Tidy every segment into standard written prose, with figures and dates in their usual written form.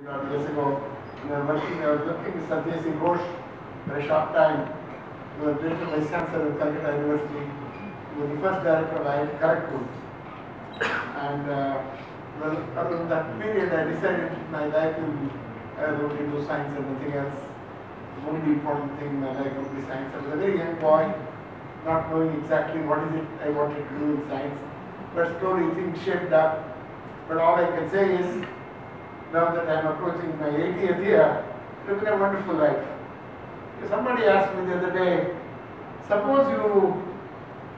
Years ago, I was working with Sanjay Singh Ghosh for a short time. He was later Vice Chancellor of Kolkata University. He was the first director of IIT Kharagpur. And out of that period, I decided my life will be, I was going to do science and nothing else. The only important thing in my life would be science. I was a very young boy, not knowing exactly what is it I wanted to do in science. But slowly things shaped up. But all I can say is, now that I am approaching my 80th year, it's been a wonderful life. Somebody asked me the other day, suppose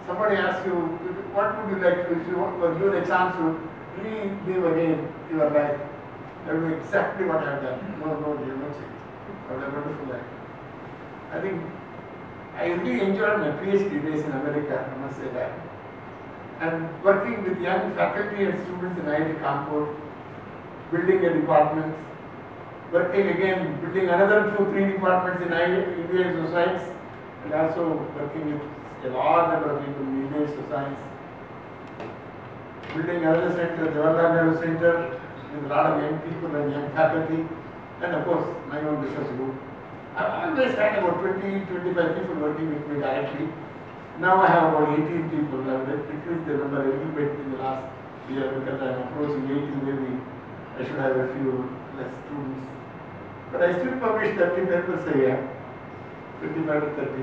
somebody asks you, what would you like to do if you were given a chance to relive again your life? That would be exactly what I have done. No change. I had a wonderful life. I think I really enjoyed my PhD days in America, I must say that. And working with young faculty and students in IIT Kanpur, building a department, working again, building another 2-3 departments in Indian science, and also working with a large number of people in Indian science. Building another center, the Jawaharlal Nehru Center, with a lot of young people and young faculty, and of course my own research group. I've always had about 20-25 people working with me directly. Now I have about 18 people. I've decreased the number a little bit in the last year because I'm approaching 80, maybe I should have a few less students. But I still publish 30 papers a year, 25 to 30.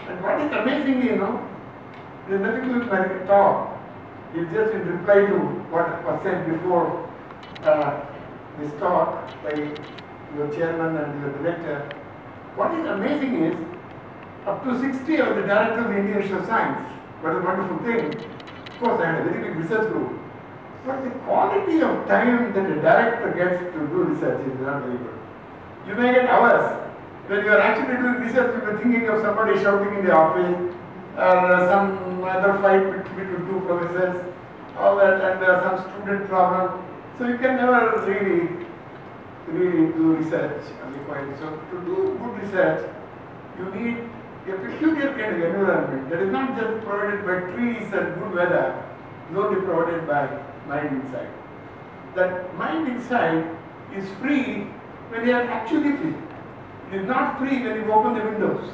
And what is amazing, there's nothing with my talk. It's just in reply to what was said before this talk by your chairman and your director. What is amazing is, up to 60 of the directors of the Indian Institute of Science. What a wonderful thing. Of course, I had a very big research group. But the quality of time that a director gets to do research is not very good. You may get hours. When you are actually doing research, you are thinking of somebody shouting in the office, or some other fight between two professors, all that, and some student problem. So you can never really do research on the point. So to do good research, you need a peculiar kind of environment that is not just provided by trees and good weather, it's only provided by mind inside. That mind inside is free when you are actually free. It is not free when you open the windows.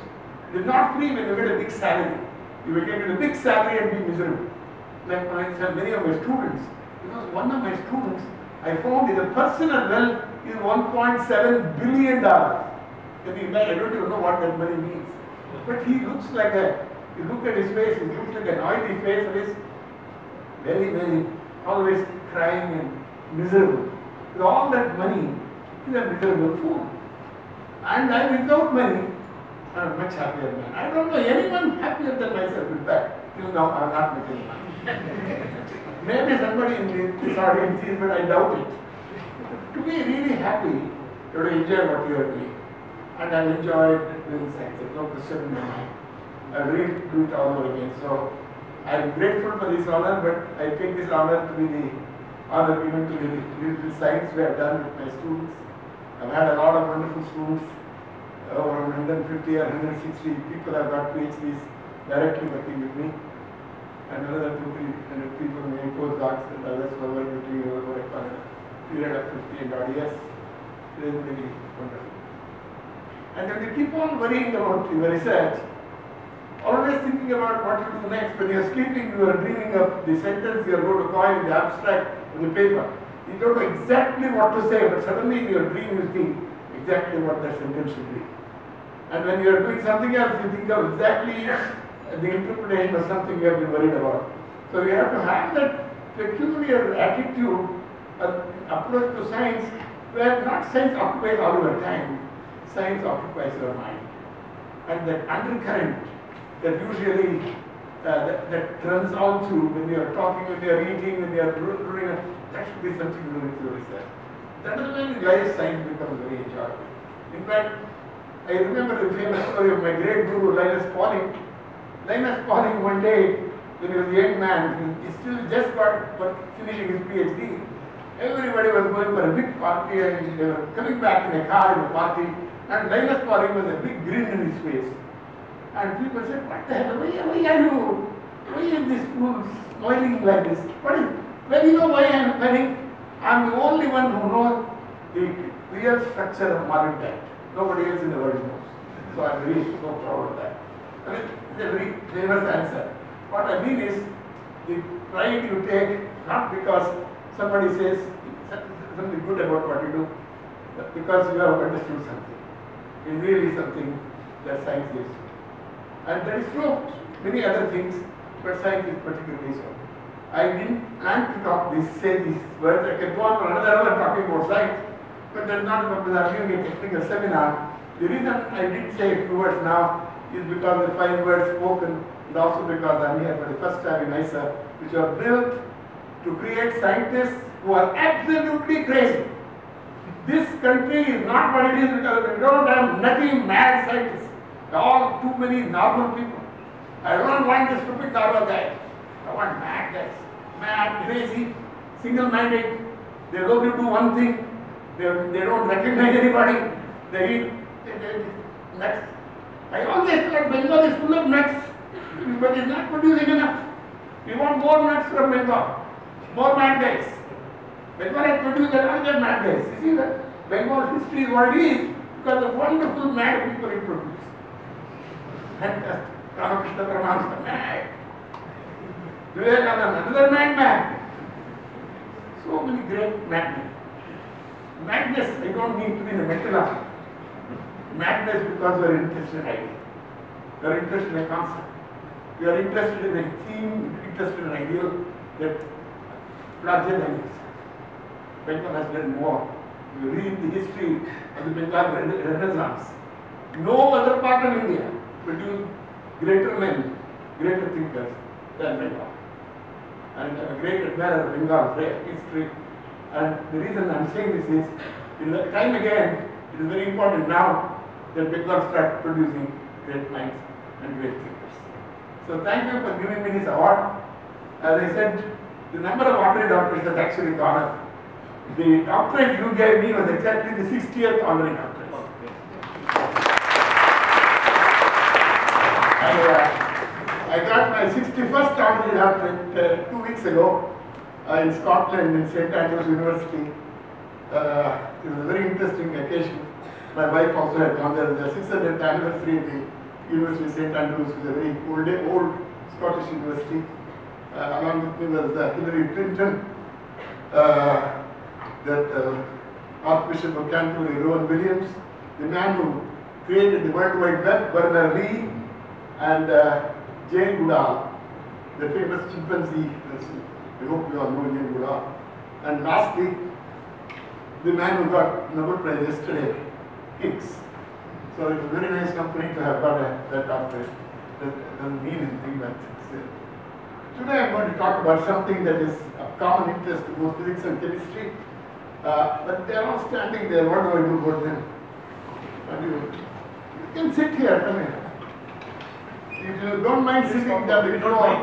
It is not free when you get a big salary. You will get a big salary and be miserable. Like many of my students, because one of my students, I found his personal wealth is $1.7 billion. Can you imagine? I don't even know what that money means. But he looks like you look at his face, he looks like an oily face, and he's very, always crying and miserable. With all that money, he's a miserable fool. And I, without money, I'm a much happier man. I don't know anyone happier than myself. In fact, till now I'm not making money. Maybe somebody in this audience is, but I doubt it. To be really happy, you have to enjoy what you are doing. And I've enjoyed doing science. There's no question in my mind. I really do it all over again. So I'm grateful for this honor, but I take this honor to be the honor given to the science we have done with my students. I've had a lot of wonderful students. Over 150 or 160 people have got PhDs directly working with me. And another 200-300 people may postdocs and others who are working with me over a period of 50 and odd years. It is really wonderful. And then you keep on worrying about your research, always thinking about what to do next. When you are sleeping, you are dreaming of the sentence you are going to coin in the abstract of the paper. You don't know exactly what to say, but suddenly in your dream you think exactly what that sentence should be. And when you are doing something else, you think of exactly the interpretation of something you have been worried about. So you have to have that peculiar attitude, approach to science, where not science occupies all your time. Science occupies your mind. And that undercurrent that usually that runs all through when you are talking, when you are eating, when you are doing, that should be something to do with your research. That is when life science becomes very enjoyable. In fact, I remember the famous story of my great guru, Linus Pauling. Linus Pauling one day, when he was a young man, he still just got finishing his PhD. Everybody was going for a big party and they were coming back in a car in a party. And Linus Pauling was a big grin in his face. And people said, what the hell, why are these fools smiling like this? Well, you know why I am smiling? I am the only one who knows the real structure of molybdenite. Nobody else in the world knows. So I'm very so proud of that. I mean, it's a very famous answer. What I mean is, the pride you take, not because somebody says something good about what you do, but because you have understood something. It's really something that science is. And there is so many other things, but science is particularly so. I didn't plan to say these words. I can go on for another hour talking about science, but that's not because I'm giving a technical seminar. The reason I did say a few words now is because the 5 words spoken, and also because I'm here for the first time in IISER, which are built to create scientists who are absolutely crazy. This country is not what it is because we don't have nutty, mad scientists. There are all too many normal people. I don't want the stupid normal guy. I want mad guys. Mad, crazy, single-minded. They only do one thing. They don't recognize anybody. They eat nuts. I always thought Bengal is full of nuts, but it's not producing enough. We want more nuts from Bengal. More mad guys. Bengal has produced another mad guys. You see that Bengal history is what it is because of wonderful mad people it produced. And Ramakrishna Paramahansa, mad. Vivekananda, another madman. So many great madmen. Madness, I don't mean to be in a mental hospital. Madness because we are interested in idea. We are interested in a concept. We are interested in a theme, interested in an ideal that larger than us. Bengal has done more. You read the history of the Bengal Renaissance. No other part of India produced greater men, greater thinkers than Bengal. And I'm a great admirer of Bengal's history. And the reason I'm saying this is, time again, it is very important now that Bengal start producing great minds and great thinkers. So thank you for giving me this award. As I said, the number of honorary doctorates has actually gone up. The doctorate you gave me was exactly the 60th honorary doctorate. I got my 61st honorary doctorate 2 weeks ago in Scotland in St. Andrews University. It was a very interesting occasion. My wife also had gone there. The 600th anniversary of the University of St. Andrews, which is a very old Scottish university. Along with me was Hillary Clinton, Archbishop of Canterbury, Rowan Williams, the man who created the World Wide Web, Bernard Lee, and Jane Goodall, the famous chimpanzee. I hope you all know Jane Goodall. And lastly, the man who got Nobel Prize yesterday, Higgs. So it's a very nice company to have got that doctorate. That doesn't mean anything, but still. Today I'm going to talk about something that is of common interest to both physics and chemistry. But they are all standing there. What do I do about them? You can sit here. Come here. If you don't mind sitting down,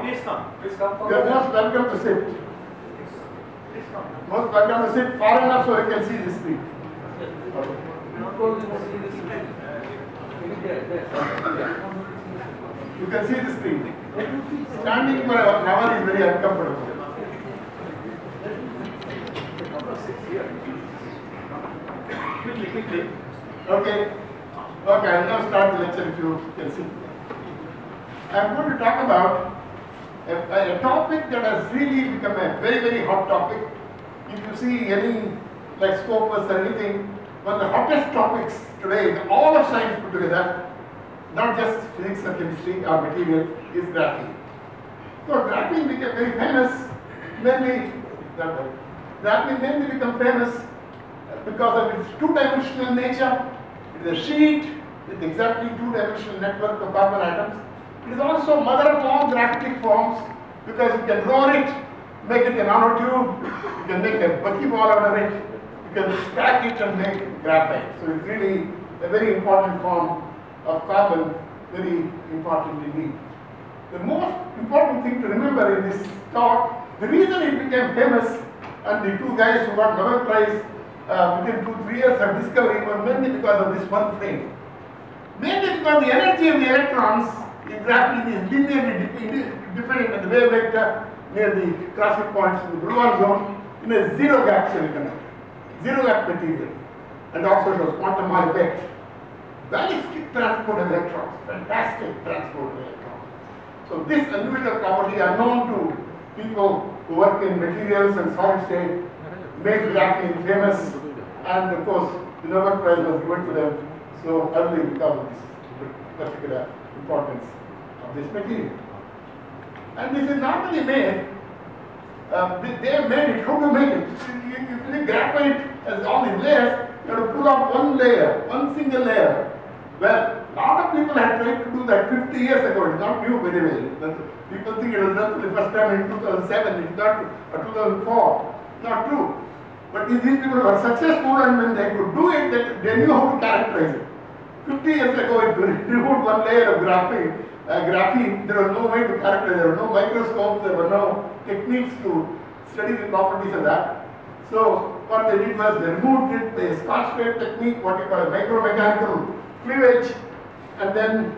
please come. Please come. You are most welcome to sit. Please come. Most welcome to sit far enough so you can see the screen. You can see the screen. Standing for an hour is very uncomfortable. Quickly. Okay, I'll now start the lecture if you can see. I'm going to talk about a topic that has really become a very, very hot topic. If you see any, like Scopus or anything, one of the hottest topics today in all of science put together, not just physics or chemistry or material, is graphene. So graphene became very famous, graphene mainly became famous because of its two-dimensional nature. It is a sheet with exactly two-dimensional network of carbon atoms. It is also mother of all graphic forms because you can roll it, make it a nanotube, you can make a buckyball out of it, you can stack it and make graphite. So it's really a very important form of carbon, very important indeed. The most important thing to remember in this talk, the reason it became famous and the two guys who got Nobel Prize within 2-3 years of discovery were mainly because of this one frame. Mainly because the energy of the electrons in graphene is linearly dependent on the wave vector near the crossing points in the Brillouin zone in a zero gap semiconductor. zero gap material, and also it was quantum Hall effect. Ballistic transport of electrons, fantastic transport of electrons. So this unusual property unknown to people who work in materials and solid state made graphene famous, and of course the Nobel Prize was given to them so early because of this particular importance of this material. And this is normally made, they have made it, how to make it? If the graphite has all these layers, you have to pull out one layer, one single layer. Well, a lot of people had tried to do that 50 years ago. It's not new very well. People think it was done for the first time in 2007. It's not, or 2004. Not true. But these people were successful, and when they could do it, they knew how to characterize it. 50 years ago, if you removed one layer of graphene, there was no way to characterize it. There were no microscopes, there were no techniques to study the properties of that. So what they did was they removed it by a Scotch tape technique, what you call a micromechanical cleavage, and then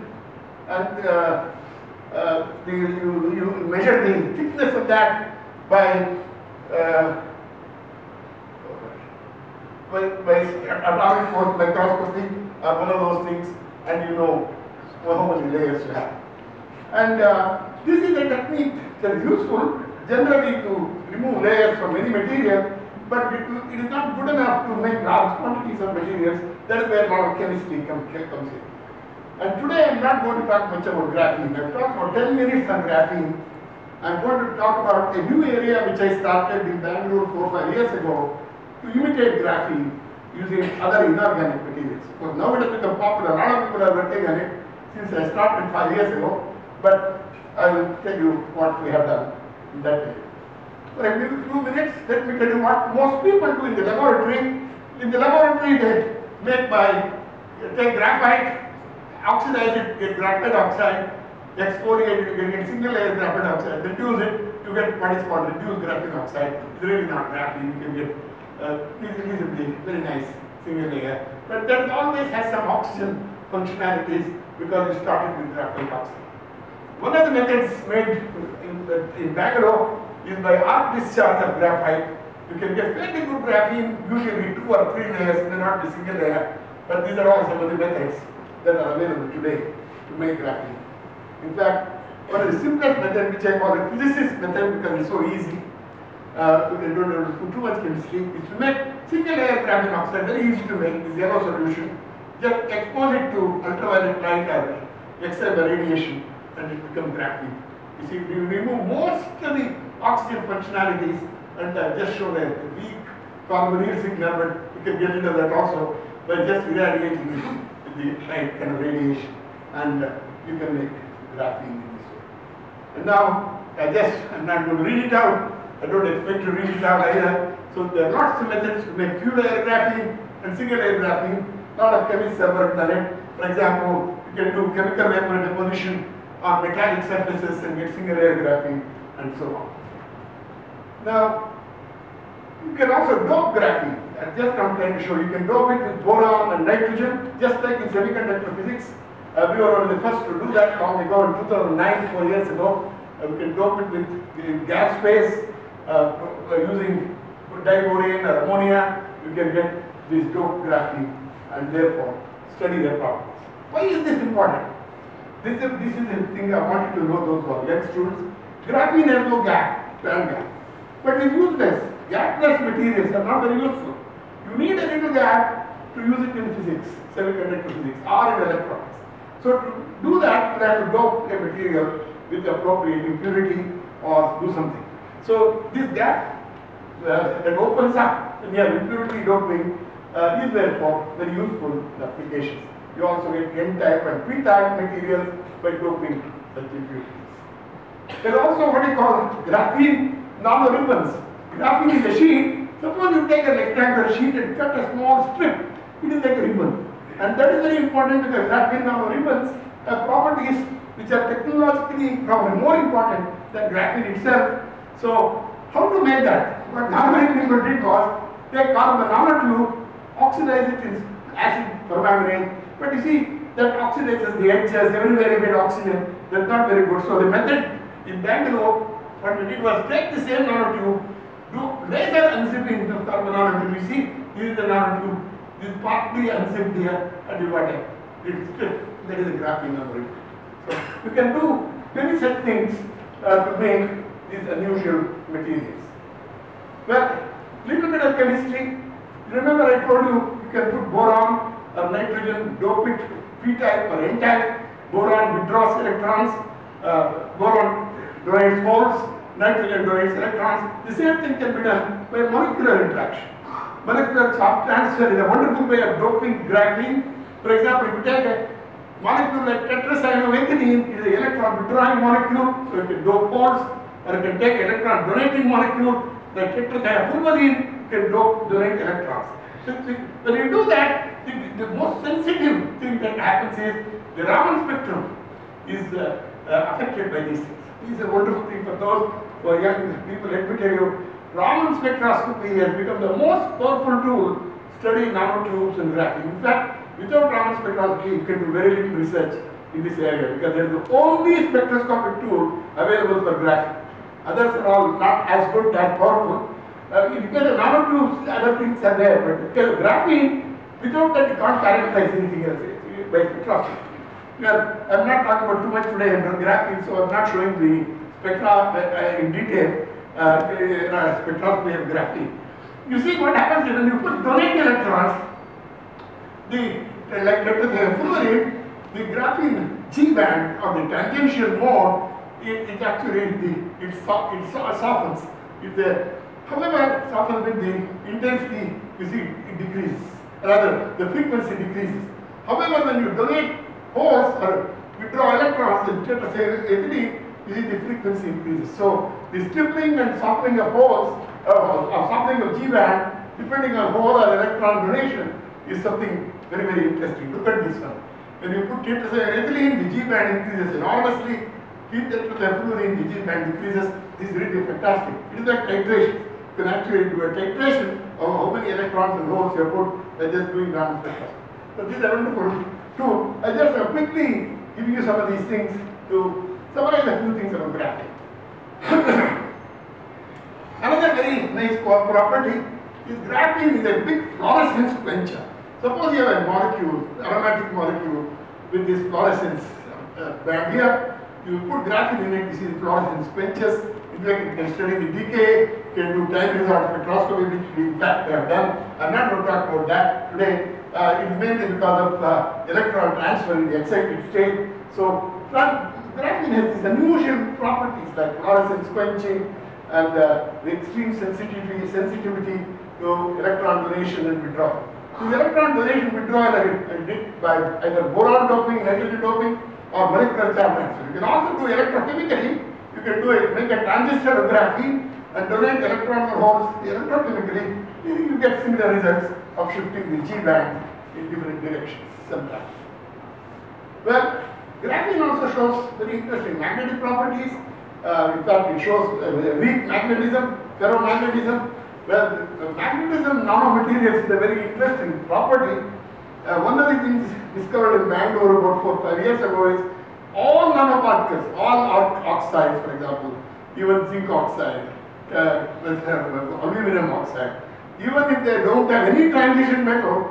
you measure the thickness of that by atomic force microscopy, one of those things, and you know how many layers you have. And this is a technique that is useful generally to remove layers from any material, but it is not good enough to make large quantities of materials. That is where a lot of chemistry comes in. And today I am not going to talk much about graphene. I have talked for 10 minutes on graphene. I am going to talk about a new area which I started in Bangalore 4 or 5 years ago to imitate graphene using other inorganic materials. Because now it has become popular. A lot of people are working on it since I started 5 years ago. But I will tell you what we have done in that area. For a few minutes, let me tell you what most people do in the laboratory. In the laboratory, they take graphite, oxidize it, get graphite oxide, exfoliate it, get single layer graphite oxide, reduce it, you get what is called reduced graphene oxide. It's really not graphene, you can get reasonably very nice single layer. But that always has some oxygen functionalities because you started with graphite oxide. One of the methods made in Bangalore is by arc discharge of graphite. You can get fairly good graphene, usually 2 or 3 layers, may not be single layer, but these are all some of the methods that are available today to make graphene. In fact, one of the simplest methods, which I call the physicist method because it's so easy, you don't have to put too much chemistry, is to make single layer graphene oxide, very easy to make, this yellow solution. Just expose it to ultraviolet light or X-ray radiation, and it becomes graphene. You see, you remove most of the oxygen functionalities, and I've just shown a weak carbonyl signal, but you can get rid of that also by just irradiating it with the light kind of radiation, and you can make graphene in this way. And now, I'm not going to read it out. I don't expect to read it out either. So there are lots of methods to make few layer graphene and single layer graphene. A lot of chemists have worked on it. For example, you can do chemical vapor deposition on metallic surfaces and get single layer graphene and so on. Now, you can also dope graphene. That's just I'm trying to show. You can dope it with boron and nitrogen, just like in semiconductor physics. We were one of the first to do that long ago in 2009, 4 years ago. We can dope it with the gas phase using diborane or ammonia. You can get this doped graphene and therefore study their properties. Why is this important? This is the thing I want you to know, those who are young students. Graphene has no gap, band gap, but it's useless. Gapless materials are not very useful. You need a little gap to use it in physics, semiconductor physics, or in electronics. So to do that, you have to dope a material with the appropriate impurity or do something. So this gap that opens up when you have impurity doping is therefore very useful applications. You also get N-type and P-type materials by doping such impurities. There are also what you call graphene nanoribbons. Graphene is a sheet. Suppose you take a rectangular sheet and cut a small strip, it is like a ribbon. And that is very important because graphene nanoribbons have properties which are technologically probably more important than graphene itself. So how to make that? What normally people did was take carbon nanotube, oxidize it in acid permanganate. But you see, that oxidizes the edges, everywhere you get oxygen, that's not very good. So the method in Bangalore, what we did was take the same nanotube, do laser unzipping of carbon nanotube. You see, this is the nanotube, this is partly unzipped here, and you got a little strip. That is a graphene nanotube. So you can do many such things to make these unusual materials. Well, little bit of chemistry. Remember I told you, you can put boron or nitrogen, dope it p-type or n-type. Boron withdraws electrons, boron donates holes, nitrogen donates electrons. The same thing can be done by molecular interaction. Molecular charge transfer is a wonderful way of doping graphene. For example, if you take a molecule like tetracyanoethylene, it is an electron withdrawing molecule, so you can dope holes, or you can take electron donating molecule like tetracyanoethylene, you can donate electrons. So when you do that, the most sensitive thing that happens is the Raman spectrum is affected by these things. This is a wonderful thing for those who are young people. Let me tell you, Raman spectroscopy has become the most powerful tool to study nanotubes and graphene. In fact, without Raman spectroscopy, you can do very little research in this area because they are the only spectroscopic tool available for graphene. Others are all not as good, as powerful. Because of nanotubes, other things are there, but because of graphene, without that you can't characterize anything else by spectroscopy. I'm not talking about too much today on graphene, so I'm not showing the spectra in detail, spectroscopy of graphene. You see what happens when you put donate electrons, like fluorine, the graphene G band or the tangential mode, it actually softens. However, softens with the intensity, you see, it decreases. Rather, the frequency decreases. However, when you donate holes or withdraw electrons in tetracyanoethylene, you see the frequency increases. So, the stiffening and softening of holes, or softening of G band, depending on hole or electron donation, is something very, very interesting. Look at this one. When you put tetracyanoethylene, the G band increases enormously. Heat tetrafluorine, the G band decreases. This is really fantastic. It is like titration. You can actually do a titration of how many electrons and holes you have put by just doing Raman spectroscopy. So this is a wonderful tool. I just quickly give you some of these things to summarize a few things about graphene. Another very nice property is graphene is a big fluorescence quencher. Suppose you have a molecule, aromatic molecule with this fluorescence band here. You put graphene in it, you see the fluorescence quenches. In fact, you can study the decay, you can do time resort spectroscopy, which we in fact have done. I'm not going to talk about that today. It is mainly because of electron transfer in the excited state. So, graphene has these unusual properties like fluorescence quenching and the extreme sensitivity to electron donation and withdrawal. So, the electron donation withdrawal are did by either boron doping, nitrogen doping, or molecular charge transfer. You can also do electrochemically. You can do it, make a transistor of graphene and donate electrons or holes. Electrochemically, you get similar results of shifting the G band in different directions sometimes. Well, graphene also shows very interesting magnetic properties. In fact, it shows weak magnetism, ferromagnetism. Well, magnetism nanomaterials is a very interesting property. One of the things discovered in Bangalore about 4 or 5 years ago is all nanoparticles, all oxides, for example, even zinc oxide, aluminum oxide, even if they don't have any transition metal,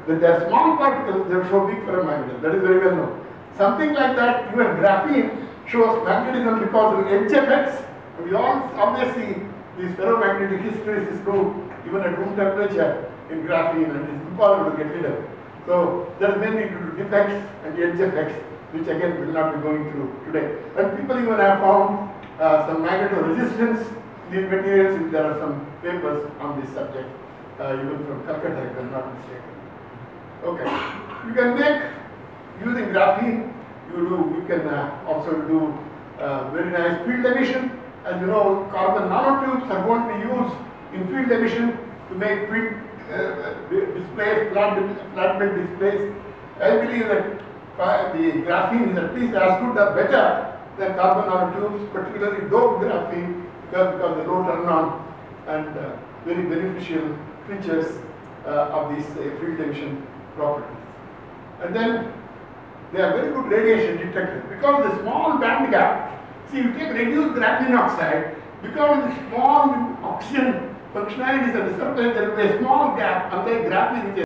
when they are small particles, they will show weak ferromagnetism. That is very well known. Something like that, even graphene shows magnetism because of edge effects. We all obviously these ferromagnetic hysteresis is true even at room temperature in graphene, and it is impossible to get rid of it. So there are many defects and edge effects, which again will not be going through today. And people even have found some magnetoresistance in these materials. There are some papers on this subject, even from Kolkata, if I am not mistaken. Okay, you can make using graphene. You can also do very nice field emission. As you know, carbon nanotubes are going to be used in field emission to make field displays, flat bed displays. I believe that the graphene is at least as good or better than carbon nanotubes, particularly doped graphene, because of the low turn on and very beneficial features of these field emission properties. And then they are very good radiation detectors because of the small band gap. See, you take reduced graphene oxide, because of the small oxygen functionalities and sometimes there will be a small gap, unlike graphing which